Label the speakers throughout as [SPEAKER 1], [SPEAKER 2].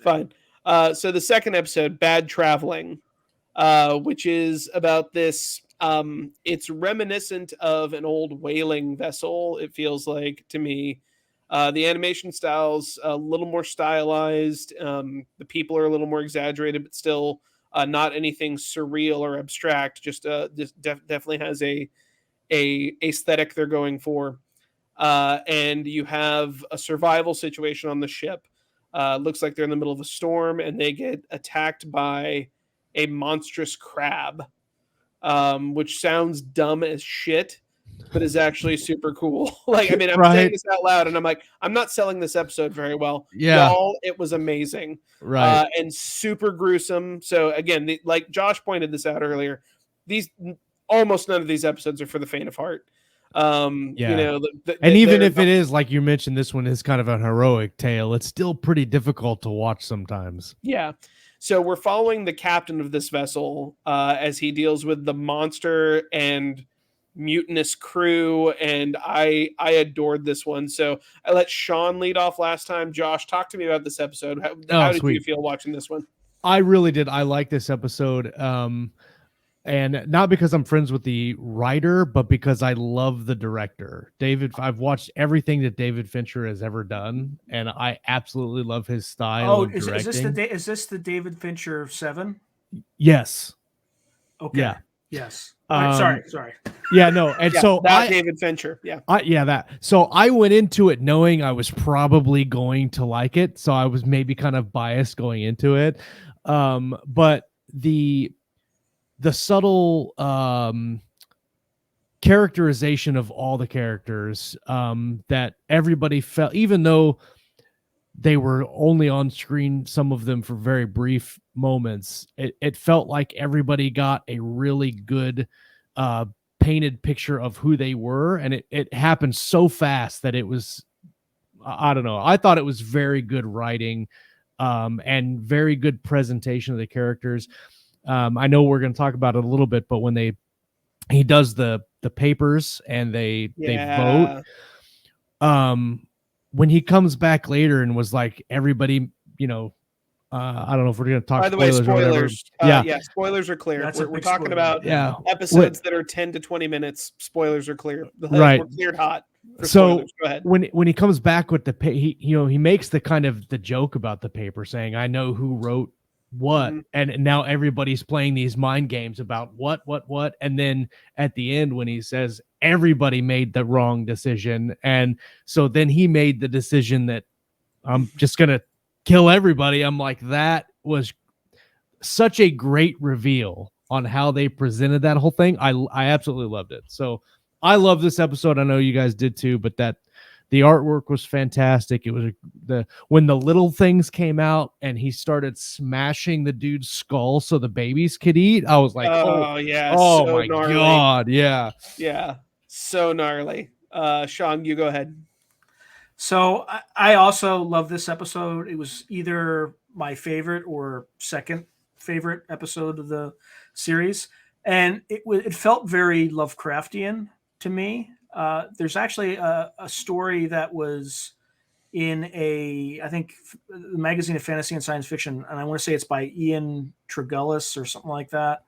[SPEAKER 1] Fine. So the second episode, Bad Traveling, which is about this. It's reminiscent of an old whaling vessel. It feels like to me. The animation style's a little more stylized. The people are a little more exaggerated, but still not anything surreal or abstract. Just this definitely has a aesthetic they're going for. And you have a survival situation on the ship. Looks like they're in the middle of a storm, and they get attacked by a monstrous crab, which sounds dumb as shit, but is actually super cool. Like, I mean, I'm saying
[SPEAKER 2] Right.
[SPEAKER 1] this out loud, and I'm like, I'm not selling this episode very well.
[SPEAKER 2] Yeah.
[SPEAKER 1] Y'all, it was amazing.
[SPEAKER 2] Right.
[SPEAKER 1] And super gruesome. So again, like Josh pointed this out earlier, these almost none of these episodes are for the faint of heart. You
[SPEAKER 2] Yeah.
[SPEAKER 1] know,
[SPEAKER 2] And even if it is, like you mentioned, this one is kind of a heroic tale, it's still pretty difficult to watch sometimes.
[SPEAKER 1] yeah. So we're following the captain of this vessel as he deals with the monster and mutinous crew, and I adored this one. So I let Sean lead off last time. Josh, talk to me about this episode. How did you feel watching this one?
[SPEAKER 2] I really did. I like this episode. And not because I'm friends with the writer, but because I love the director. I've watched everything that David Fincher has ever done, and I absolutely love his style of directing.
[SPEAKER 3] Is this the David Fincher 7?
[SPEAKER 2] Yes.
[SPEAKER 3] Okay.
[SPEAKER 2] Yeah.
[SPEAKER 3] Yes. Sorry.
[SPEAKER 2] Yeah, no. And
[SPEAKER 1] yeah,
[SPEAKER 2] so
[SPEAKER 1] David Fincher. Yeah.
[SPEAKER 2] That. So I went into it knowing I was probably going to like it. So I was maybe kind of biased going into it. But the subtle characterization of all the characters that everybody felt, even though they were only on screen, some of them for very brief moments, it felt like everybody got a really good painted picture of who they were, and it happened so fast that it was, I don't know, I thought it was very good writing and very good presentation of the characters. I know we're going to talk about it a little bit, but when he does the papers and they vote, when he comes back later and was like, everybody, I don't know if we're going to talk.
[SPEAKER 1] By the way, spoilers. Yeah, spoilers are clear. We're talking about episodes that are 10 to 20 minutes. Spoilers are clear.
[SPEAKER 2] Right,
[SPEAKER 1] we're cleared hot.
[SPEAKER 2] So
[SPEAKER 1] go ahead.
[SPEAKER 2] When he comes back with he makes the kind of the joke about the paper, saying, "I know who wrote what," and now everybody's playing these mind games about what, and then at the end when he says everybody made the wrong decision, and so then he made the decision that I'm just gonna kill everybody. I'm like, that was such a great reveal on how they presented that whole thing. I absolutely loved it. So I love this episode. I know you guys did too, but the artwork was fantastic. It was when the little things came out and he started smashing the dude's skull so the babies could eat. I was like,
[SPEAKER 1] yeah,
[SPEAKER 2] oh
[SPEAKER 1] so
[SPEAKER 2] my
[SPEAKER 1] gnarly.
[SPEAKER 2] God, yeah,
[SPEAKER 1] so gnarly. Sean, you go ahead.
[SPEAKER 3] So I also love this episode. It was either my favorite or second favorite episode of the series, and it felt very Lovecraftian to me. There's actually a story that was in I think the magazine of fantasy and science fiction, and I want to say it's by Ian Tregullis or something like that,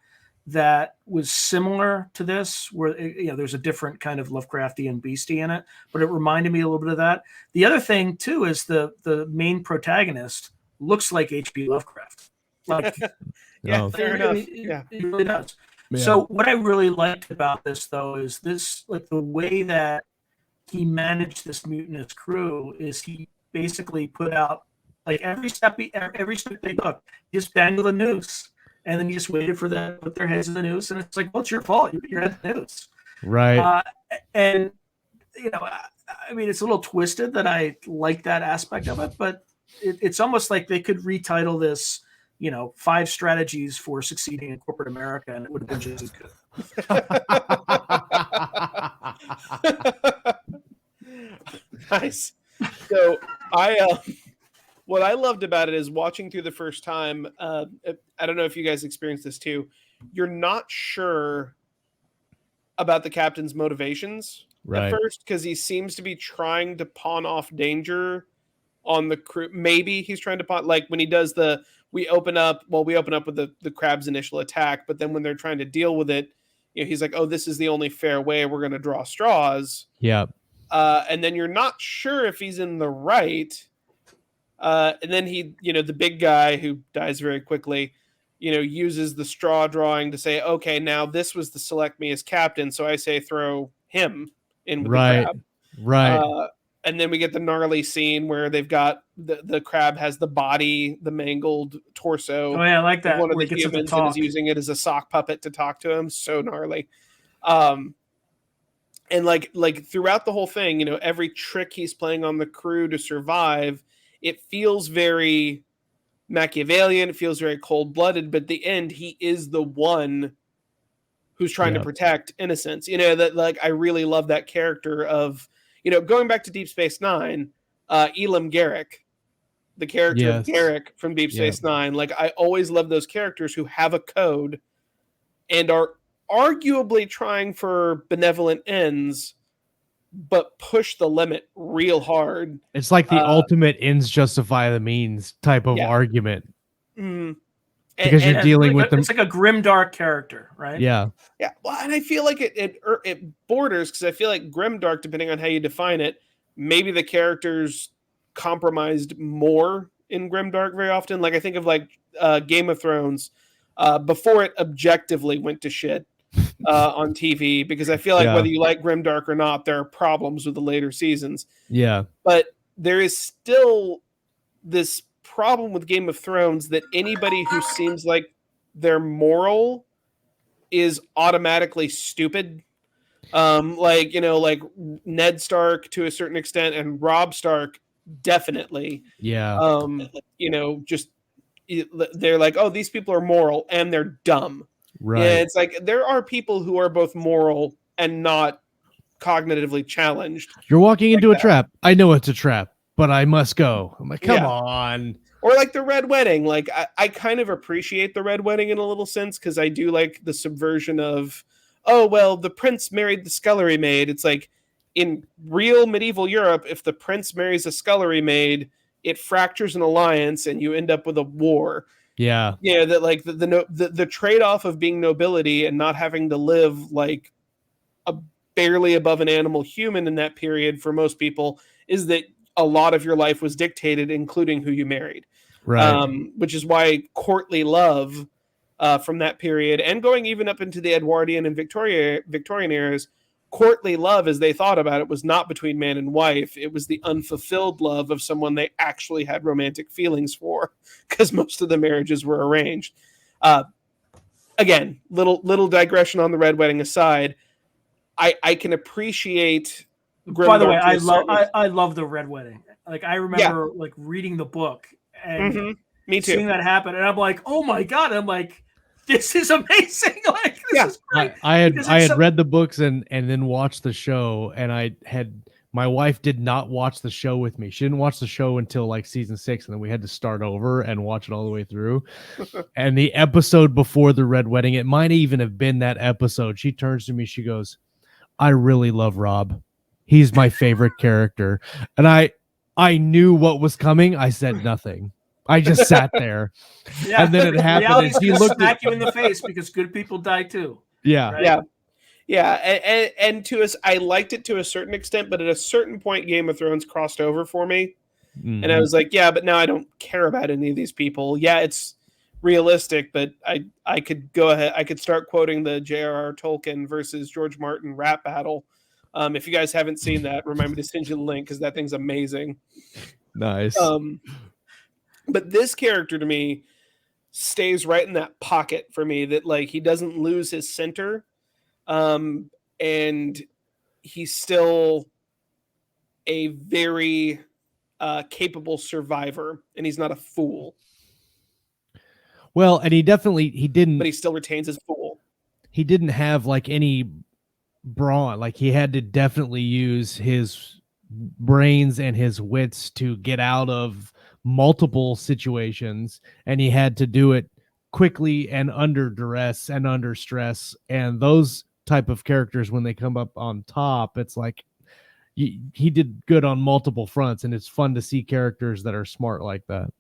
[SPEAKER 3] that was similar to this, where there's a different kind of Lovecraftian beastie in it, but it reminded me a little bit of that. The other thing too is the main protagonist looks like H.P. Lovecraft. Like,
[SPEAKER 1] fair enough.
[SPEAKER 3] It really does.
[SPEAKER 2] Yeah.
[SPEAKER 3] So what I really liked about this though is this, like the way that he managed this mutinous crew is he basically put out like every step they took, just dangle the noose. And then you just waited for them to put their heads in the noose, and it's like, well, it's your fault. You put your head in the noose.
[SPEAKER 2] Right.
[SPEAKER 3] And, I mean, it's a little twisted that I like that aspect of it, but it's almost like they could retitle this, 5 strategies for succeeding in corporate America, and it would have been just as good.
[SPEAKER 1] Nice. So what I loved about it is watching through the first time. I don't know if you guys experienced this too. You're not sure about the captain's motivations at first, because he seems to be trying to pawn off danger on the crew. Maybe he's trying to like when he does we open up with the crab's initial attack, but then when they're trying to deal with it, he's like, oh, this is the only fair way, we're going to draw straws.
[SPEAKER 2] Yeah.
[SPEAKER 1] And then you're not sure if he's in the right. And then he, the big guy who dies very quickly, uses the straw drawing to say, okay, now this was to select me as captain, so I say throw him in with the crab.
[SPEAKER 2] Right.
[SPEAKER 1] And then we get the gnarly scene where they've got the crab has the body, the mangled torso.
[SPEAKER 3] Oh yeah, I like that.
[SPEAKER 1] One of
[SPEAKER 3] where
[SPEAKER 1] the
[SPEAKER 3] he gets
[SPEAKER 1] humans
[SPEAKER 3] to
[SPEAKER 1] and
[SPEAKER 3] talk.
[SPEAKER 1] is using it as a sock puppet to talk to him. So gnarly. And like throughout the whole thing, every trick he's playing on the crew to survive, it feels very Machiavellian. It feels very cold-blooded. But at the end, he is the one who's trying to protect innocence. That like I really love that character of. Going back to Deep Space Nine, Elam Garrick, the character of Garrick from Deep Space Nine, like I always love those characters who have a code and are arguably trying for benevolent ends, but push the limit real hard.
[SPEAKER 2] It's like the ultimate ends justify the means type of argument.
[SPEAKER 1] Mm-hmm.
[SPEAKER 2] Because you're dealing with them.
[SPEAKER 3] It's like a grimdark character, right?
[SPEAKER 2] Yeah.
[SPEAKER 1] Yeah. Well, and I feel like it borders, because I feel like grimdark, depending on how you define it, maybe the characters compromised more in grimdark very often. Like I think of like Game of Thrones before it objectively went to shit on TV, because I feel like whether you like grimdark or not, there are problems with the later seasons.
[SPEAKER 2] Yeah.
[SPEAKER 1] But there is still this problem with Game of Thrones that anybody who seems like they're moral is automatically stupid. Like Ned Stark to a certain extent, and Robb Stark definitely.
[SPEAKER 2] Yeah.
[SPEAKER 1] Just they're like, oh, these people are moral and they're dumb.
[SPEAKER 2] Right.
[SPEAKER 1] Yeah, it's like there are people who are both moral and not cognitively challenged.
[SPEAKER 2] You're walking into a trap. I know it's a trap, but I must go. I'm like, come on.
[SPEAKER 1] Or like the Red Wedding. Like I kind of appreciate the Red Wedding in a little sense, because I do like the subversion of, oh, well, the prince married the scullery maid. It's like in real medieval Europe, if the prince marries a scullery maid, it fractures an alliance and you end up with a war.
[SPEAKER 2] Yeah.
[SPEAKER 1] Yeah, that like the trade-off of being nobility and not having to live like a barely above an animal human in that period for most people is that a lot of your life was dictated, including who you married.
[SPEAKER 2] Right.
[SPEAKER 1] Which is why courtly love from that period, and going even up into the Edwardian and Victorian eras, courtly love, as they thought about it, was not between man and wife. It was the unfulfilled love of someone they actually had romantic feelings for, because most of the marriages were arranged. Again, little digression on the Red Wedding aside, I can appreciate.
[SPEAKER 3] By the way, I love the Red Wedding. Like I remember like reading the book and
[SPEAKER 1] me too.
[SPEAKER 3] Seeing that happen, and I'm like, oh my god! I'm like, this is amazing. Like this is great.
[SPEAKER 2] I had read the books and then watched the show, and my wife did not watch the show with me. She didn't watch the show until like season 6, and then we had to start over and watch it all the way through. And the episode before the Red Wedding, it might even have been that episode. She turns to me, she goes, "I really love Robb. He's my favorite character." And I knew what was coming. I said nothing. I just sat there.
[SPEAKER 3] Yeah.
[SPEAKER 2] And then it happened. And he looked
[SPEAKER 3] smack you in the face, because good people die too.
[SPEAKER 2] Yeah.
[SPEAKER 3] Right?
[SPEAKER 1] Yeah. And to us, I liked it to a certain extent, but at a certain point, Game of Thrones crossed over for me. Mm-hmm. And I was like, yeah, but now I don't care about any of these people. Yeah, it's realistic, but I could go ahead. I could start quoting the J.R.R. Tolkien versus George Martin rap battle. If you guys haven't seen that, remind me to send you the link, because that thing's amazing.
[SPEAKER 2] Nice.
[SPEAKER 1] But this character to me stays right in that pocket for me, that like he doesn't lose his center, and he's still a very capable survivor, and he's not a fool.
[SPEAKER 2] Well, and he didn't,
[SPEAKER 1] but he still retains his fool.
[SPEAKER 2] He didn't have like any brawn. Like he had to definitely use his brains and his wits to get out of multiple situations, and he had to do it quickly and under duress and under stress. And those type of characters, when they come up on top, it's like he did good on multiple fronts, and it's fun to see characters that are smart like that.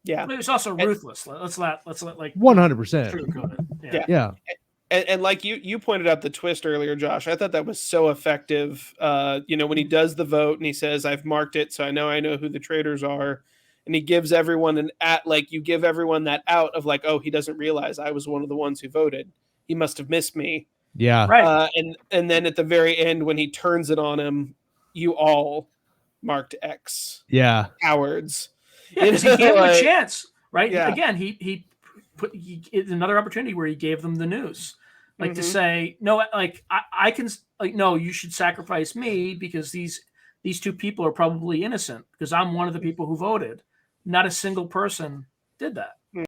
[SPEAKER 1] Yeah.
[SPEAKER 3] But it's also ruthless. Let's let like
[SPEAKER 2] 100%.
[SPEAKER 3] sugarcoat it.
[SPEAKER 2] Yeah.
[SPEAKER 1] And like you pointed out the twist earlier, Josh, I thought that was so effective. When he does the vote and he says, "I've marked it, so I know who the traitors are," and he gives everyone you give everyone that out of like, oh, he doesn't realize I was one of the ones who voted. He must have missed me.
[SPEAKER 2] Yeah.
[SPEAKER 3] Right.
[SPEAKER 1] And then at the very end, when he turns it on him, you all marked X.
[SPEAKER 2] Yeah.
[SPEAKER 1] Cowards.
[SPEAKER 3] Yeah, because he gave him a chance, right?
[SPEAKER 1] Yeah.
[SPEAKER 3] Again, he another opportunity where he gave them the news, like to say, no, like I can, like, no, you should sacrifice me because these two people are probably innocent because I'm one of the people who voted. Not a single person did that.